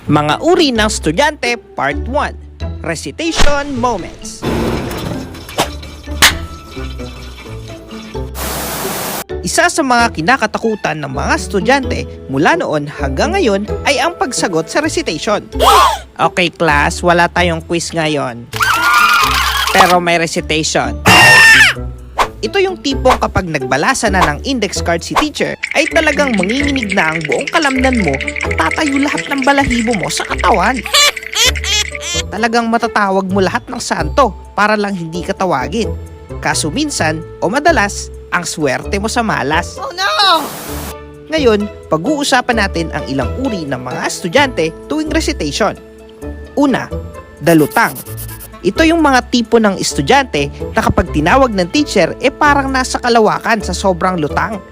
Mga uri ng estudyante, Part 1. Recitation Moments. Isa sa mga kinakatakutan ng mga estudyante mula noon hanggang ngayon ay ang pagsagot sa recitation. Okay class, wala tayong quiz ngayon. Pero may recitation. Ito yung tipong kapag nagbalasa na ng index card si teacher, ay talagang manginginig na ang buong kalamnan mo at tatayo lahat ng balahibo mo sa katawan. Talagang matatawag mo lahat ng santo para lang hindi ka tawagin. Kaso minsan o madalas, ang swerte mo sa malas. Oh no! Ngayon, pag-uusapan natin ang ilang uri ng mga estudyante tuwing recitation. Una, dalutang. Ito yung mga tipo ng estudyante na kapag tinawag ng teacher, parang nasa kalawakan sa sobrang lutang.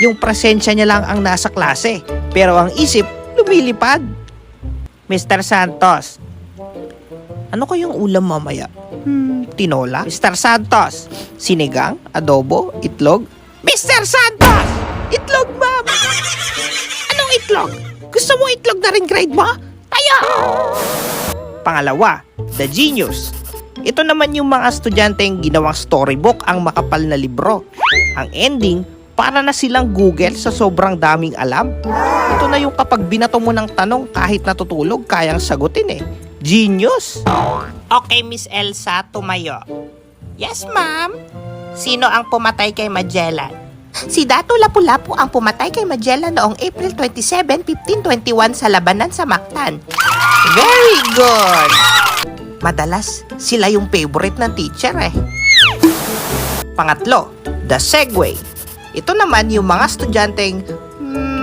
Yung presensya niya lang ang nasa klase, pero ang isip lumilipad. Mr. Santos, ano kayang ulam mamaya? Tinola? Mr. Santos, sinigang, adobo, itlog? Mr. Santos! Itlog, ma'am! Anong itlog? Gusto mo itlog na rin grade mo? Tayo! Pangalawa, the genius. Ito naman yung mga estudyanteng ginawang storybook ang makapal na libro. Ang ending, para na silang Google sa sobrang daming alam. Ito na yung kapag binato mo ng tanong kahit natutulog, kayang sagutin eh. Genius! Okay, Miss Elsa, tumayo. Yes, ma'am. Sino ang pumatay kay Magellan? Si Dato Lapu-Lapu ang pumatay kay Magellan noong April 27, 1521 sa labanan sa Mactan. Very good! Madalas, sila yung favorite ng teacher eh. Pangatlo, the segue. Ito naman yung mga estudyanteng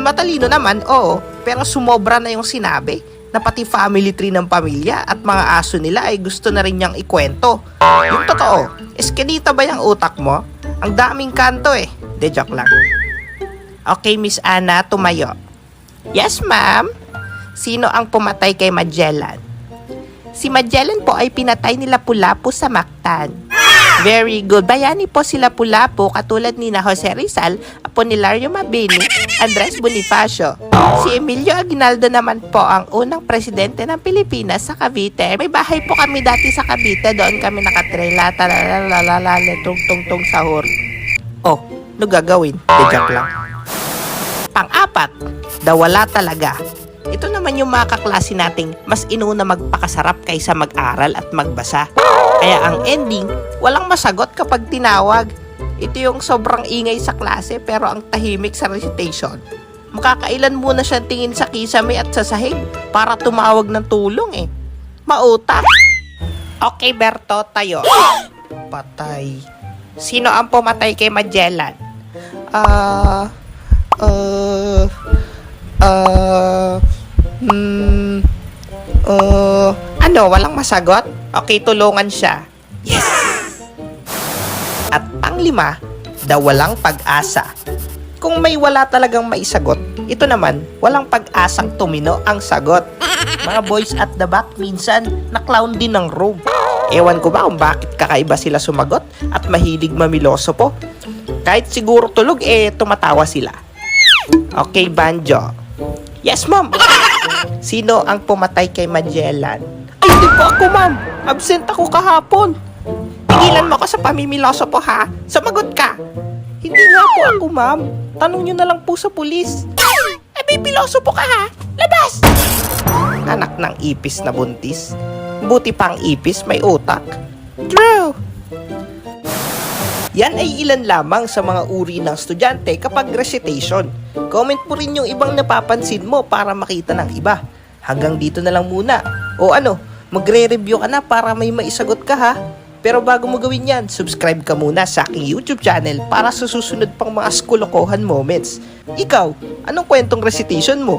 matalino naman, oo, pero sumobra na yung sinabi na pati family tree ng pamilya at mga aso nila ay gusto na rin niyang ikwento. Yung totoo, eskenita ba yung utak mo? Ang daming kanto eh. De joke lang. Okay, Miss Ana, tumayo. Yes, ma'am. Sino ang pumatay kay Magellan? Si Magellan po ay pinatay ni Lapu-Lapu sa Mactan. Very good. Bayani po si Lapu-Lapu katulad ni na Jose Rizal, Apolinario Mabini, Andres Bonifacio. Si Emilio Aguinaldo naman po ang unang presidente ng Pilipinas sa Cavite. May bahay po kami dati sa Cavite. Doon kami nakatrela. Talalalala, tung-tung-tung sahur. Oh, ano gagawin? De joke lang. Pang-apat, dawala talaga. Ito naman yung mga kaklase nating mas inuna magpakasarap kaysa mag-aral at magbasa. Kaya ang ending, walang masagot kapag tinawag. Ito yung sobrang ingay sa klase pero ang tahimik sa recitation. Makakailan muna siyang tingin sa kisame at sa sahig para tumawag ng tulong eh. Mautak. Okay, Berto, tayo. Patay. Sino ang pumatay kay Magellan? Ano, walang masagot? Okay, tulungan siya. Yes! At panglima, walang pag-asa. Kung may wala talagang maisagot, ito naman, walang pag-asang tumino ang sagot. Mga boys at the back, minsan, na-clown din ng room. Ewan ko ba kung bakit kakaiba sila sumagot at mahilig mamiloso po. Kahit siguro tulog, tumatawa sila. Okay, Banjo. Yes, ma'am. Sino ang pumatay kay Magellan? Ay, hindi po ako, ma'am. Absent ako kahapon. Tigilan mo ako sa pamimiloso po, ha? Sumagot ka. Hindi nga po ako, ma'am. Tanong nyo na lang po sa pulis. May piloso po ka, ha? Labas! Anak ng ipis na buntis. Buti pang ipis may utak. True! Yan ay ilan lamang sa mga uri ng estudyante kapag recitation. Comment po rin yung ibang napapansin mo para makita ng iba. Hanggang dito na lang muna. O ano, magre-review ka na para may maisagot ka ha. Pero bago mo gawin yan, subscribe ka muna sa aking YouTube channel para sa susunod pang mga skulokohan moments. Ikaw, anong kwentong recitation mo?